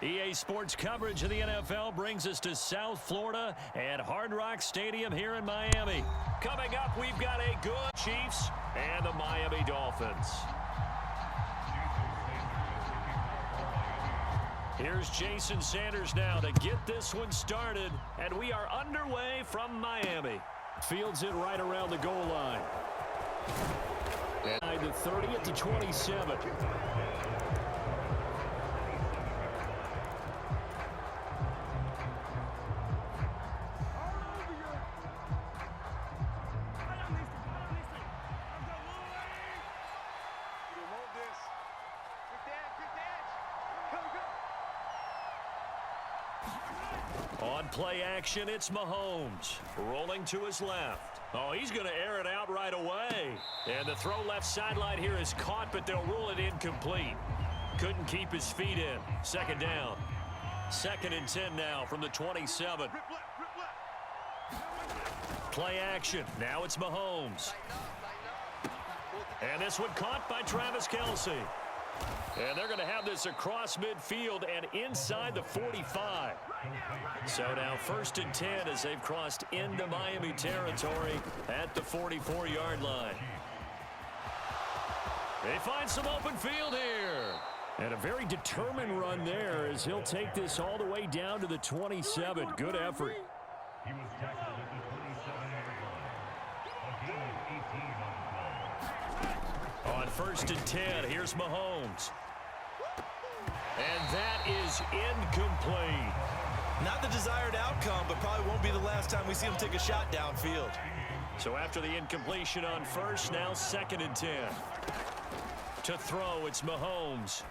EA Sports coverage of the NFL brings us to South Florida at Hard Rock Stadium here in Miami. Coming up, we've got a good Chiefs and the Miami Dolphins. Here's Jason Sanders now to get this one started, and we are underway from Miami. Fields it right around the goal line. And the 30 at the 27. On play action, it's Mahomes. Rolling to his left. Oh, he's going to air it out right away. And the throw left sideline here is caught, but they'll rule it incomplete. Couldn't keep his feet in. Second down. 2nd and 10 now from the 27. Play action. Now it's Mahomes. And this one caught by Travis Kelce. And they're going to have this across midfield and inside the 45. So now 1st and 10 as they've crossed into Miami territory at the 44-yard line. They find some open field here. And a very determined run there as he'll take this all the way down to the 27. Good effort. He was tackled at the 27-yard line. On 1st and 10, here's Mahomes. And that is incomplete. Not the desired outcome, but probably won't be the last time we see him take a shot downfield. So after the incompletion on 1st, now 2nd and 10. To throw, it's Mahomes.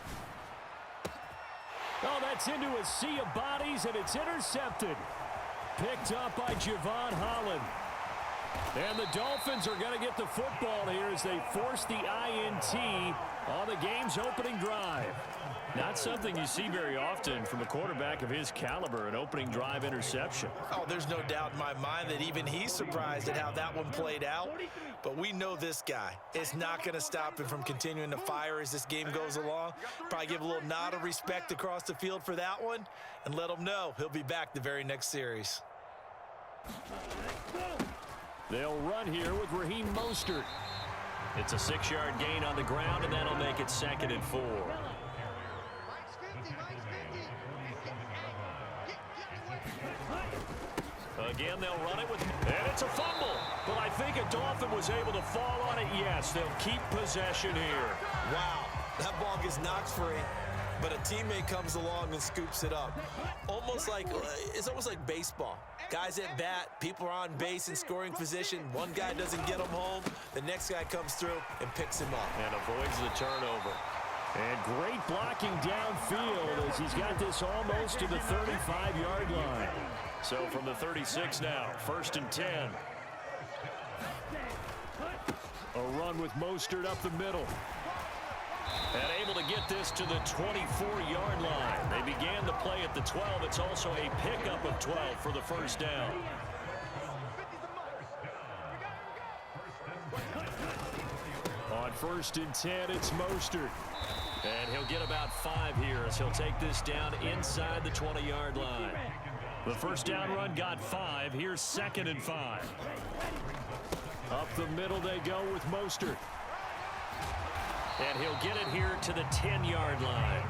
Oh, that's into a sea of bodies, and it's intercepted. Picked up by Javon Holland. And the Dolphins are going to get the football here as they force the INT on the game's opening drive. Not something you see very often from a quarterback of his caliber, an opening drive interception. Oh, there's no doubt in my mind that even he's surprised at how that one played out. But we know this guy is not going to stop him from continuing to fire as this game goes along. Probably give a little nod of respect across the field for that one and let him know he'll be back the very next series. They'll run here with Raheem Mostert. It's a 6-yard gain on the ground, and that'll make it 2nd and 4. Again, they'll run it with, and it's a fumble. But I think a Dolphin was able to fall on it. Yes, they'll keep possession here. Wow, that ball gets knocked free, but a teammate comes along and scoops it up. It's almost like baseball. Guys at bat, people are on base in scoring position. One guy doesn't get them home. The next guy comes through and picks him up. And avoids the turnover. And great blocking downfield as he's got this almost to the 35-yard line. So from the 36 now, 1st and 10. A run with Mostert up the middle. And able to get this to the 24-yard line. They began the play at the 12. It's also a pickup of 12 for the 1st down. On 1st and 10, it's Mostert. And he'll get about 5 here as he'll take this down inside the 20-yard line. The 1st down run got 5. Here's 2nd and 5. Up the middle they go with Mostert. And he'll get it here to the 10-yard line.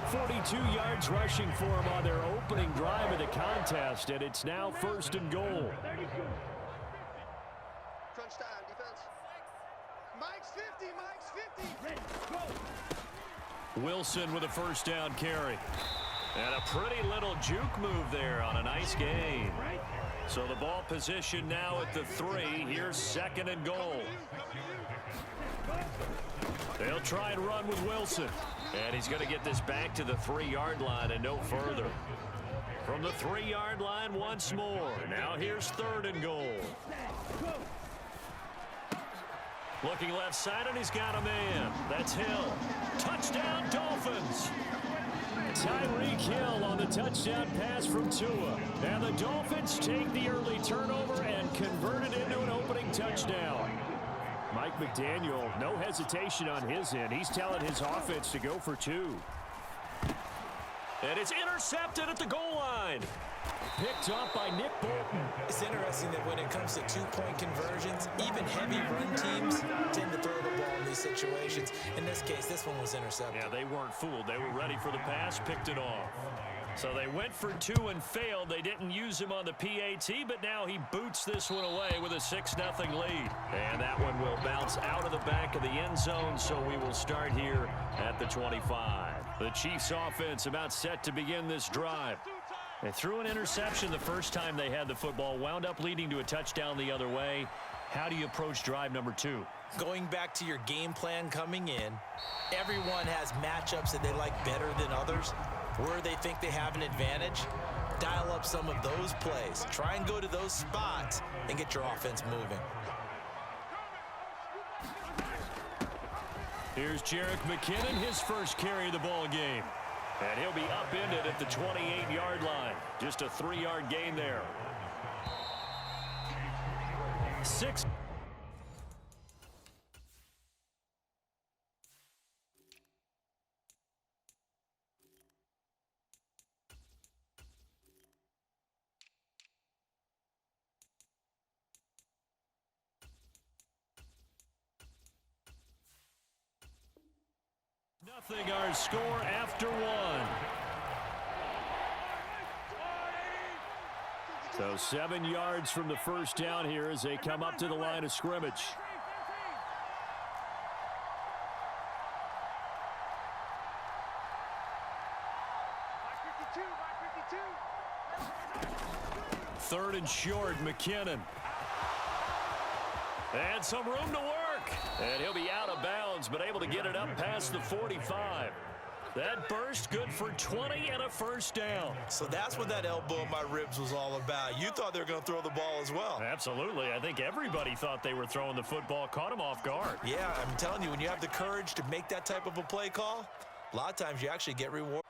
42 yards rushing for him on their opening drive of the contest, and it's now 1st and goal. Crunch time, defense. Mike's 50, Mike's 50. Wilson with a 1st down carry. And a pretty little juke move there on a nice game. So the ball position now at the 3. Here's 2nd and goal. They'll try and run with Wilson. And he's going to get this back to the 3-yard line and no further. From the 3-yard line once more. Now here's 3rd and goal. Looking left side, and he's got a man. That's Hill. Touchdown, Dolphins. Tyreek Hill on the touchdown pass from Tua. And the Dolphins take the early turnover and convert it into an opening touchdown. Mike McDaniel, no hesitation on his end. He's telling his offense to go for 2. And it's intercepted at the goal line. Picked up by Nick Bolton. It's interesting that when it comes to two-point conversions, even heavy run teams tend to throw the ball in these situations. In this case, this one was intercepted. Yeah, they weren't fooled. They were ready for the pass, picked it off. So they went for two and failed. They didn't use him on the PAT, but now he boots this one away with a 6-0 lead. And that one will bounce out of the back of the end zone, so we will start here at the 25. The Chiefs offense about set to begin this drive. They threw an interception the first time they had the football, wound up leading to a touchdown the other way. How do you approach drive number 2? Going back to your game plan coming in, everyone has matchups that they like better than others. Where they think they have an advantage, dial up some of those plays. Try and go to those spots and get your offense moving. Here's Jerick McKinnon, his first carry of the ball game. And he'll be upended at the 28-yard line. Just a 3-yard gain there. 6. Nothing our score after 1. So 7 yards from the first down here as they come up to the line of scrimmage. Third and short, McKinnon. And some room to work. And he'll be out of bounds, but able to get it up past the 45. That burst good for 20 and a first down. So that's what that elbow in my ribs was all about. You thought they were going to throw the ball as well. Absolutely. I think everybody thought they were throwing the football, caught him off guard. Yeah, I'm telling you, when you have the courage to make that type of a play call, a lot of times you actually get rewarded.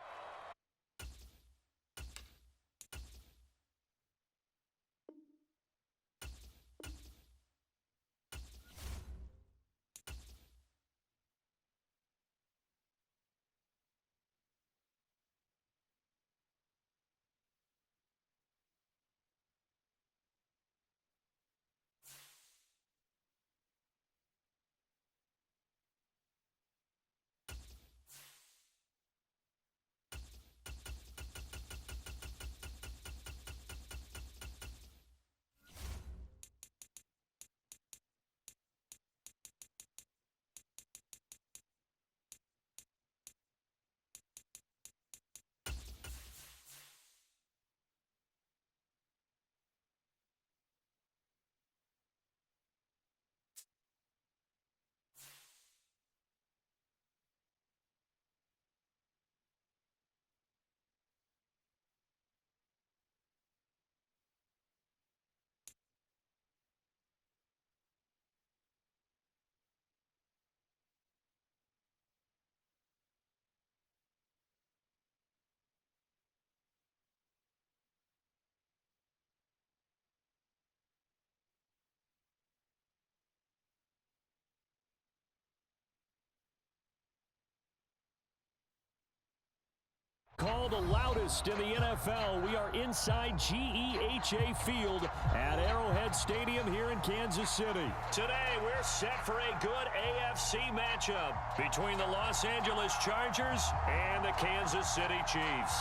Called the loudest in the NFL. We are inside GEHA Field at Arrowhead Stadium here in Kansas City. Today, we're set for a good AFC matchup between the Los Angeles Chargers and the Kansas City Chiefs.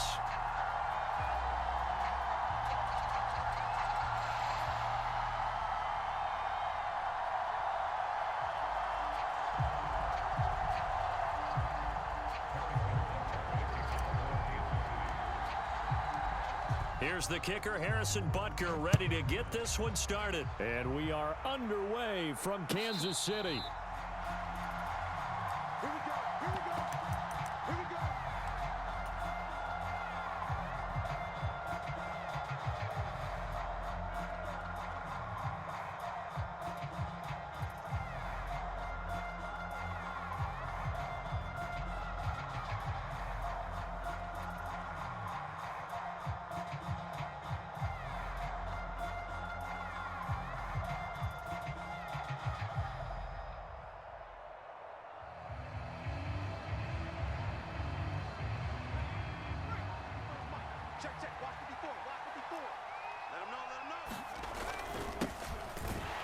Here's the kicker, Harrison Butker, ready to get this one started. And we are underway from Kansas City. Check, check. Watch it before. Watch it before. Let him know. Let him know.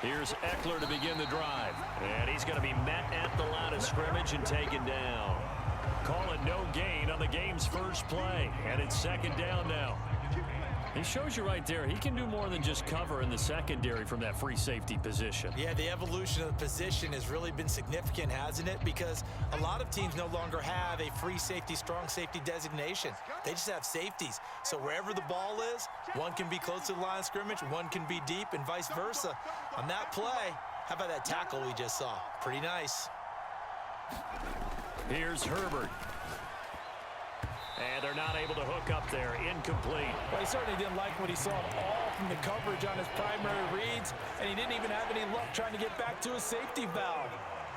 Here's Eckler to begin the drive. And he's going to be met at the line of scrimmage and taken down. Call it no gain on the game's first play. And it's second down now. He shows you right there, he can do more than just cover in the secondary from that free safety position. Yeah, the evolution of the position has really been significant, hasn't it? Because a lot of teams no longer have a free safety, strong safety designation. They just have safeties. So wherever the ball is, one can be close to the line of scrimmage, one can be deep, and vice versa. On that play, how about that tackle we just saw? Pretty nice. Here's Herbert. And they're not able to hook up there. Incomplete. Well, he certainly didn't like what he saw at all from the coverage on his primary reads, and he didn't even have any luck trying to get back to his safety valve.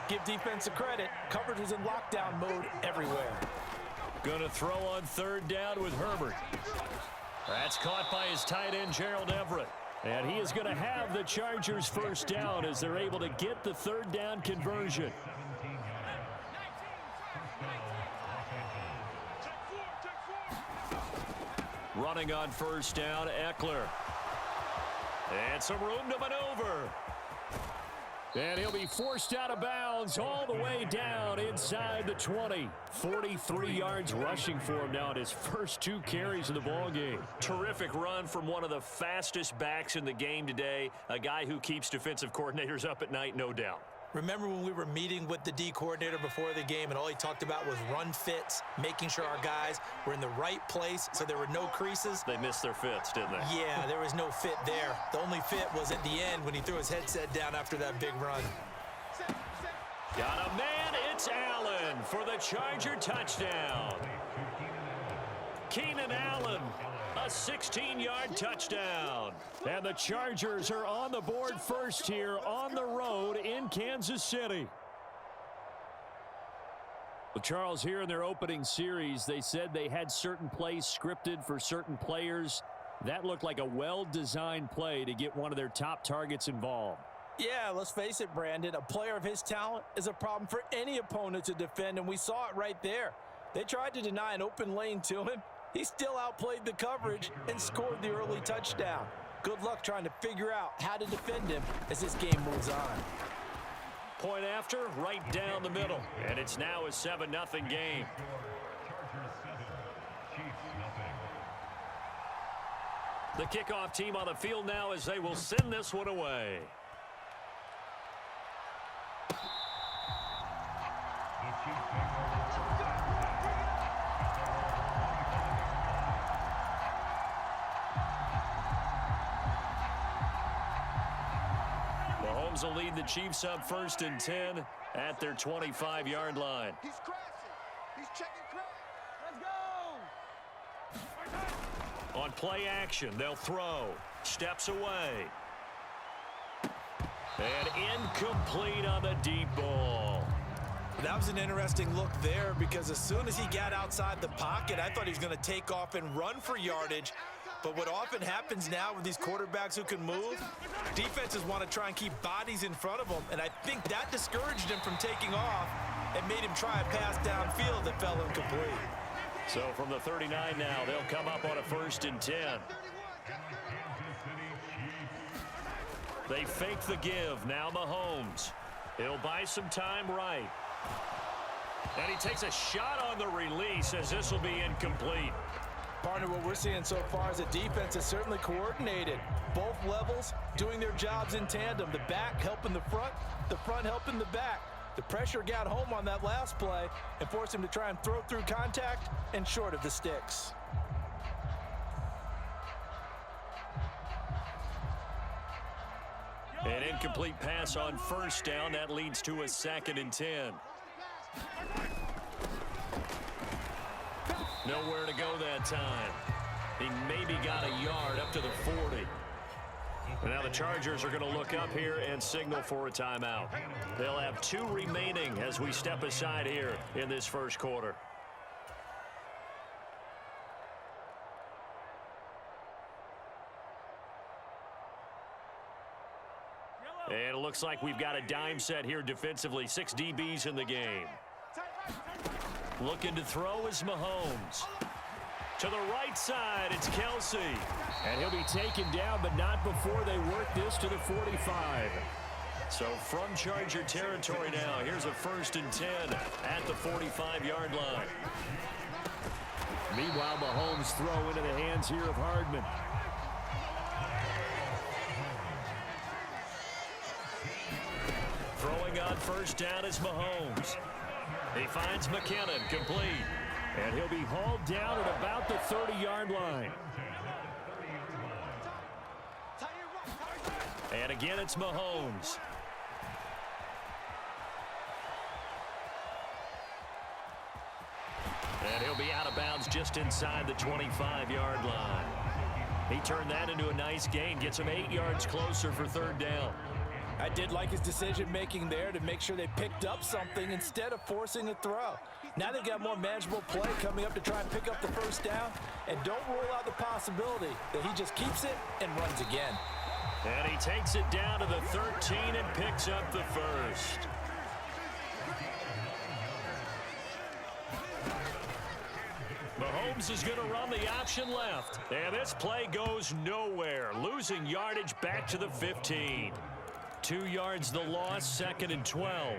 Give defense a credit. Coverage was in lockdown mode everywhere. Going to throw on third down with Herbert. That's caught by his tight end, Gerald Everett. And he is going to have the Chargers first down as they're able to get the third down conversion. Running on first down, Eckler. And some room to maneuver. And he'll be forced out of bounds all the way down inside the 20. 43 yards rushing for him now in his first 2 carries of the ballgame. Terrific run from one of the fastest backs in the game today. A guy who keeps defensive coordinators up at night, no doubt. Remember when we were meeting with the D coordinator before the game and all he talked about was run fits, making sure our guys were in the right place so there were no creases? They missed their fits, didn't they? Yeah, there was no fit there. The only fit was at the end when he threw his headset down after that big run. Got a man, it's Allen for the Charger touchdown. Keenan Allen, a 16-yard touchdown. And the Chargers are on the board first here on the road in Kansas City. Well, Charles, here in their opening series, they said they had certain plays scripted for certain players. That looked like a well-designed play to get one of their top targets involved. Yeah, let's face it, Brandon. A player of his talent is a problem for any opponent to defend, and we saw it right there. They tried to deny an open lane to him. He still outplayed the coverage and scored the early touchdown. Good luck trying to figure out how to defend him as this game moves on. Point after, right down the middle. And it's now a 7-0 game. The kickoff team on the field now as they will send this one away. Mahomes will lead the Chiefs up 1st and 10 at their 25-yard line. He's crashing. He's checking crash. Let's go. On play action, they'll throw. Steps away. And incomplete on the deep ball. That was an interesting look there because as soon as he got outside the pocket, I thought he was going to take off and run for yardage. But what often happens now with these quarterbacks who can move, defenses want to try and keep bodies in front of them. And I think that discouraged him from taking off and made him try a pass downfield that fell incomplete. So from the 39 now, they'll come up on a 1st and 10. They fake the give. Now Mahomes. He'll buy some time right. And he takes a shot on the release as this will be incomplete. Partner, what we're seeing so far is the defense is certainly coordinated. Both levels doing their jobs in tandem. The back helping the front helping the back. The pressure got home on that last play and forced him to try and throw through contact and short of the sticks. An incomplete pass on 1st down. That leads to a 2nd and 10. Nowhere to go that time. He maybe got a yard up to the 40. And now the Chargers are going to look up here and signal for a timeout. They'll have 2 remaining as we step aside here in this first quarter. And it looks like we've got a dime set here defensively. 6 DBs in the game. Looking to throw is Mahomes. To the right side, it's Kelsey. And he'll be taken down, but not before they work this to the 45. So from Charger territory now, here's a 1st and 10 at the 45-yard line. Meanwhile, Mahomes throw into the hands here of Hardman. Throwing on 1st down is Mahomes. He finds McKinnon, complete. And he'll be hauled down at about the 30-yard line. And again, it's Mahomes. And he'll be out of bounds just inside the 25-yard line. He turned that into a nice gain, gets him 8 yards closer for 3rd down. I did like his decision-making there to make sure they picked up something instead of forcing a throw. Now they've got more manageable play coming up to try and pick up the 1st down. And don't rule out the possibility that he just keeps it and runs again. And he takes it down to the 13 and picks up the 1st. Mahomes is going to run the option left. And this play goes nowhere. Losing yardage back to the 15. 2 yards the loss, 2nd and 12.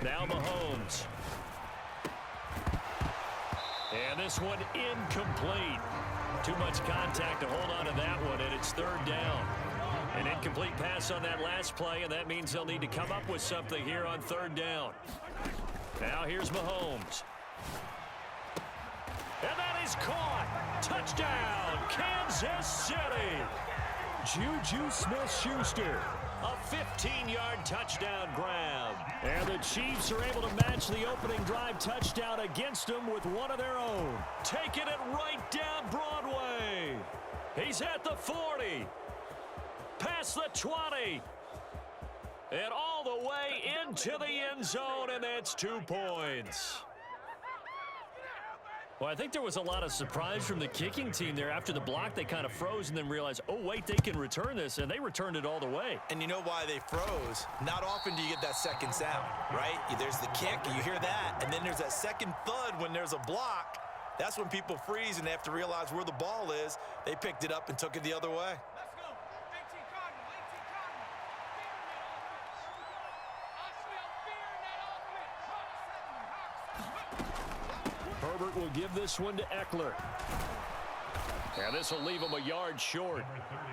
Now Mahomes. And this one incomplete. Too much contact to hold on to that one, and it's 3rd down. An incomplete pass on that last play, and that means they'll need to come up with something here on 3rd down. Now here's Mahomes. And that is caught. Touchdown, Kansas City. Juju Smith-Schuster. A 15-yard touchdown grab. And the Chiefs are able to match the opening drive touchdown against them with one of their own. Taking it right down Broadway. He's at the 40. Past the 20. And all the way into the end zone, and that's 2 points. Well, I think there was a lot of surprise from the kicking team there. After the block, they kind of froze and then realized, oh, wait, they can return this, and they returned it all the way. And you know why they froze? Not often do you get that second sound, right? There's the kick, you hear that, and then there's that second thud when there's a block. That's when people freeze and they have to realize where the ball is. They picked it up and took it the other way. Herbert will give this one to Eckler. And this will leave him a yard short.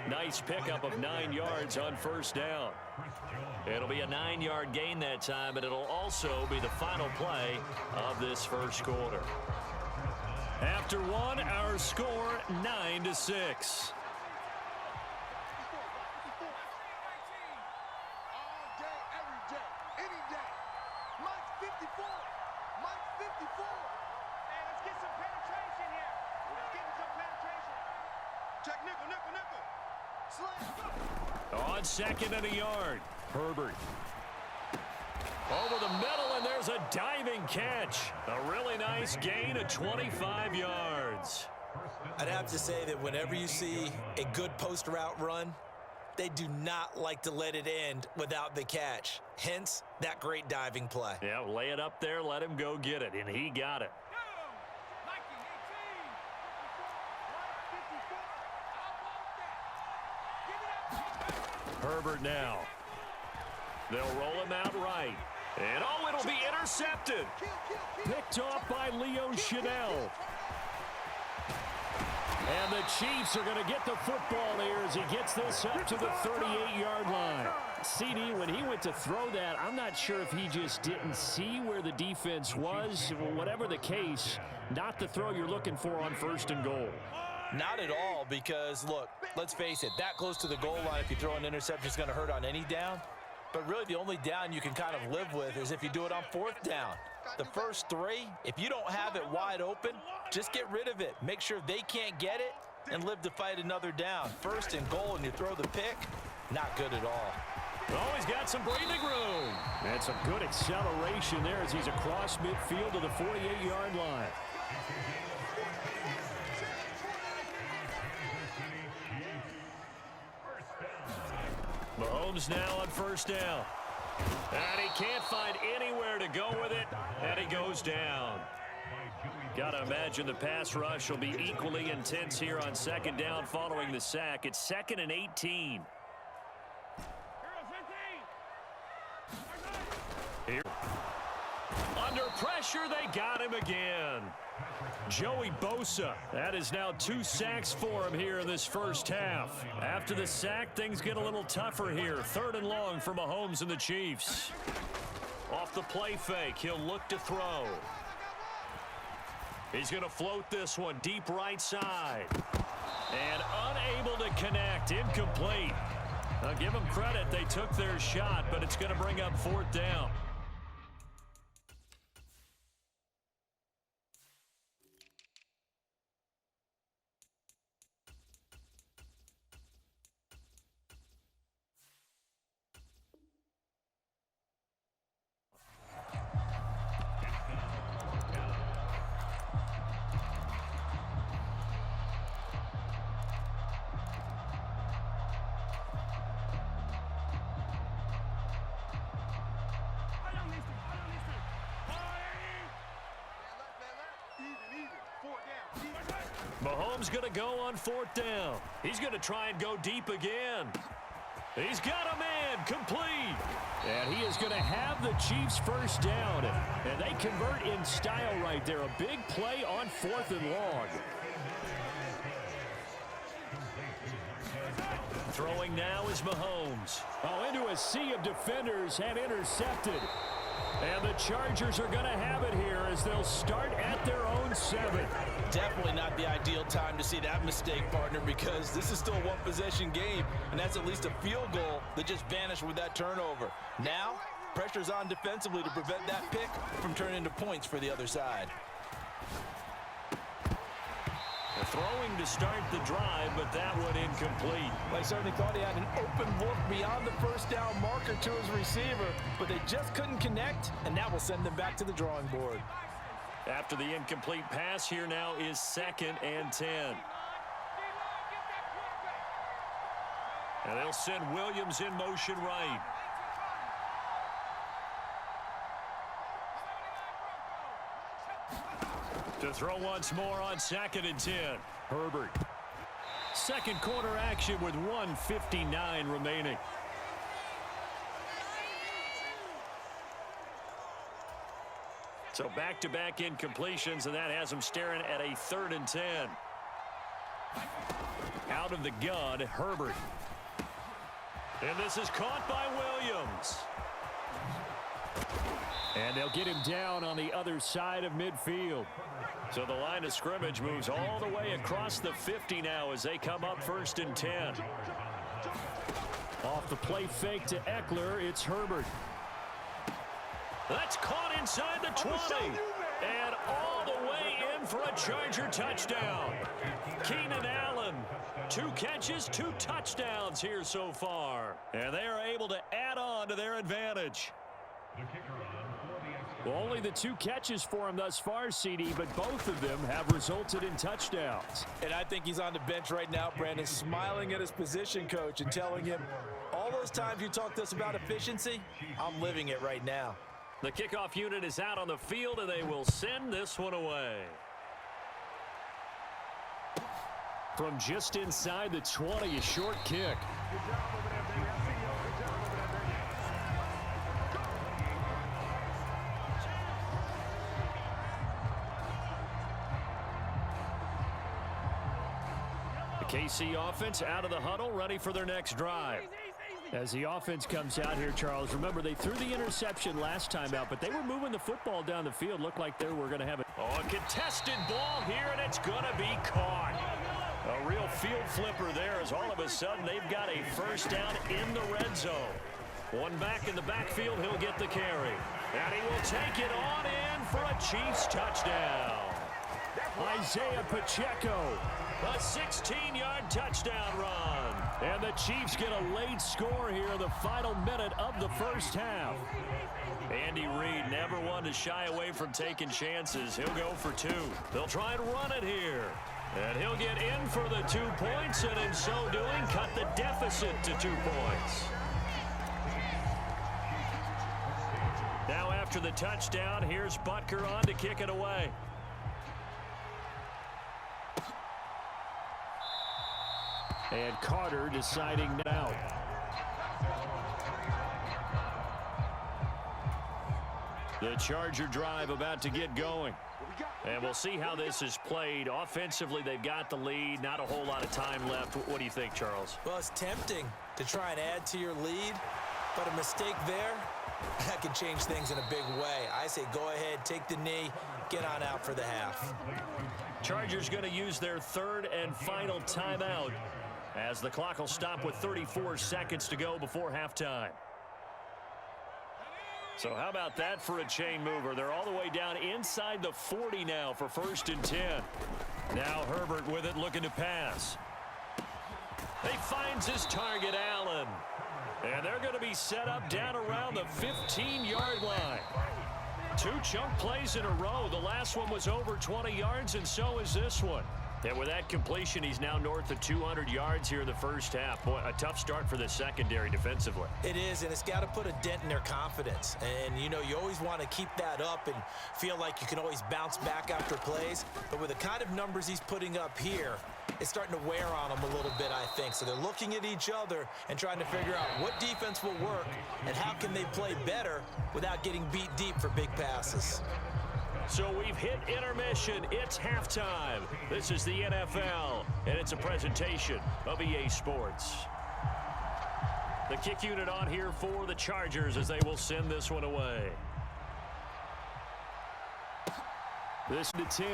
Nice pickup of 9 yards on 1st down. It'll be a 9-yard gain that time, but it'll also be the final play of this 1st quarter. After one, our score 9-6. On 2nd and a yard, Herbert. Over the middle, and there's a diving catch. A really nice gain of 25 yards. I'd have to say that whenever you see a good post route run, they do not like to let it end without the catch. Hence, that great diving play. Yeah, lay it up there, let him go get it, and he got it. Herbert now. They'll roll him out right. And oh, it'll be intercepted. Picked off by Leo Chanel. And the Chiefs are going to get the football here as he gets this up to the 38-yard line. CD, when he went to throw that, I'm not sure if he just didn't see where the defense was. Whatever the case, not the throw you're looking for on 1st and goal. Not at all, because, look, let's face it, that close to the goal line, if you throw an interception, is going to hurt on any down. But really, the only down you can kind of live with is if you do it on 4th down. The first 3, if you don't have it wide open, just get rid of it. Make sure they can't get it and live to fight another down. 1st and goal, and you throw the pick, not good at all. Oh, he's got some breathing room. That's a good acceleration there as he's across midfield to the 48-yard line. Mahomes now on 1st down. And he can't find anywhere to go with it, and he goes down. Got to imagine the pass rush will be equally intense here on second down following the sack. It's 2nd and 18. Here. Under pressure, they got him again. Joey Bosa. That is now 2 sacks for him here in this first half. After the sack, things get a little tougher here. 3rd and long for Mahomes and the Chiefs. Off the play fake, he'll look to throw. He's going to float this one deep right side. And unable to connect. Incomplete. I'll give them credit. They took their shot, but it's going to bring up 4th down. Mahomes going to go on 4th down. He's going to try and go deep again. He's got a man complete. And he is going to have the Chiefs first down. And they convert in style right there. A big play on 4th and long. Throwing now is Mahomes. Oh, into a sea of defenders and intercepted. And the Chargers are going to have it here as they'll start at their own 7. Definitely not the ideal time to see that mistake, partner, because this is still a one-possession game, and that's at least a field goal that just vanished with that turnover. Now, pressure's on defensively to prevent that pick from turning into points for the other side. Throwing to start the drive, but that one incomplete. They certainly thought he had an open look beyond the first down marker to his receiver, but they just couldn't connect, and that will send them back to the drawing board. After the incomplete pass, here now is 2nd and 10. And they'll send Williams in motion right. To throw once more on 2nd and 10. Herbert. Second quarter action with 1:59 remaining. So back-to-back incompletions, and that has them staring at a 3rd and 10. Out of the gun, Herbert. And this is caught by Williams. And they'll get him down on the other side of midfield. So the line of scrimmage moves all the way across the 50 now as they come up 1st and 10. Off the play fake to Eckler, it's Herbert. That's caught inside the 20. And all the way in for a Charger touchdown. Keenan Allen, 2 catches, 2 touchdowns here so far. And they are able to add on to their advantage. Well, only the 2 catches for him thus far, CD, but both of them have resulted in touchdowns. And I think he's on the bench right now, Brandon, smiling at his position coach and telling him, all those times you talked to us about efficiency, I'm living it right now. The kickoff unit is out on the field, and they will send this one away. From just inside the 20, a short kick. The KC offense out of the huddle, ready for their next drive. As the offense comes out here, Charles, remember they threw the interception last time out, but they were moving the football down the field. Looked like they were going to have it. Oh, a contested ball here, and it's going to be caught. A real field flipper there as all of a sudden they've got a first down in the red zone. One back in the backfield, he'll get the carry. And he will take it on in for a Chiefs touchdown. Isaiah Pacheco, a 16-yard touchdown run. And the Chiefs get a late score here in the final minute of the first half. Andy Reid never one to shy away from taking chances. He'll go for 2. They'll try and run it here. And he'll get in for the 2 points, and in so doing, cut the deficit to 2 points. after the touchdown. Here's Butker on to kick it away. And Carter deciding out. The Charger drive about to get going. And we'll see how this is played. Offensively, they've got the lead. Not a whole lot of time left. What do you think, Charles? Well, it's tempting to try and add to your lead, but a mistake there, that can change things in a big way. I say go ahead, take the knee, get on out for the half. Chargers going to use their third and final timeout as the clock will stop with 34 seconds to go before halftime. So how about that for a chain mover? They're all the way down inside the 40 now for 1st and 10. Now Herbert with it, looking to pass. He finds his target, Allen. And they're going to be set up down around the 15-yard line. 2 chunk plays in a row. The last one was over 20 yards, and so is this one. And with that completion, he's now north of 200 yards here in the first half. Boy, a tough start for the secondary defensively. It is, and it's got to put a dent in their confidence. And, you know, you always want to keep that up and feel like you can always bounce back after plays. But with the kind of numbers he's putting up here, it's starting to wear on them a little bit, I think. So they're looking at each other and trying to figure out what defense will work and how can they play better without getting beat deep for big passes. So we've hit intermission. It's halftime. This is the NFL, and it's a presentation of EA Sports. The kick unit on here for the Chargers as they will send this one away. This to 10.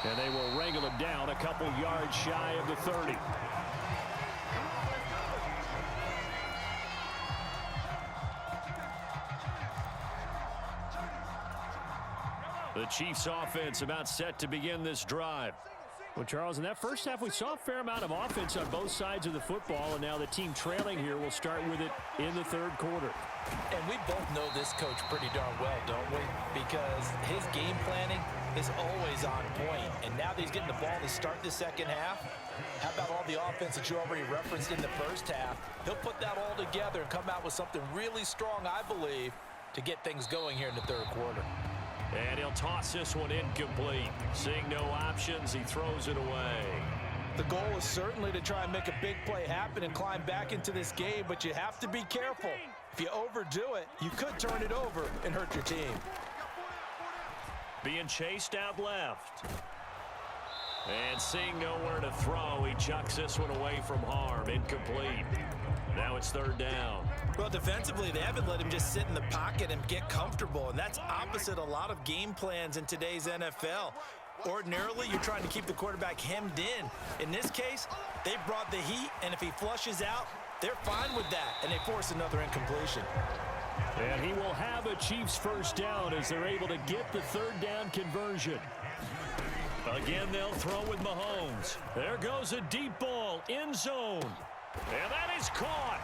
And they will wrangle it down a couple yards shy of the 30. The Chiefs offense about set to begin this drive. Well, Charles, in that first half, we saw a fair amount of offense on both sides of the football, and now the team trailing here will start with it in the third quarter. And we both know this coach pretty darn well, don't we? Because his game planning is always on point. And now that he's getting the ball to start the second half, how about all the offense that you already referenced in the first half? He'll put that all together and come out with something really strong, I believe, to get things going here in the third quarter. And he'll toss this one incomplete. Seeing no options, he throws it away. The goal is certainly to try and make a big play happen and climb back into this game, but you have to be careful. If you overdo it, you could turn it over and hurt your team. Being chased out left. And seeing nowhere to throw, he chucks this one away from harm. Incomplete. Now it's third down. Well, defensively, they haven't let him just sit in the pocket and get comfortable, and that's opposite a lot of game plans in today's NFL. Ordinarily, you're trying to keep the quarterback hemmed in. In this case, they brought the heat, and if he flushes out, they're fine with that, and they force another incompletion. And he will have a Chiefs first down as they're able to get the third down conversion. Again, they'll throw with Mahomes. There goes a deep ball, end zone. And that is caught.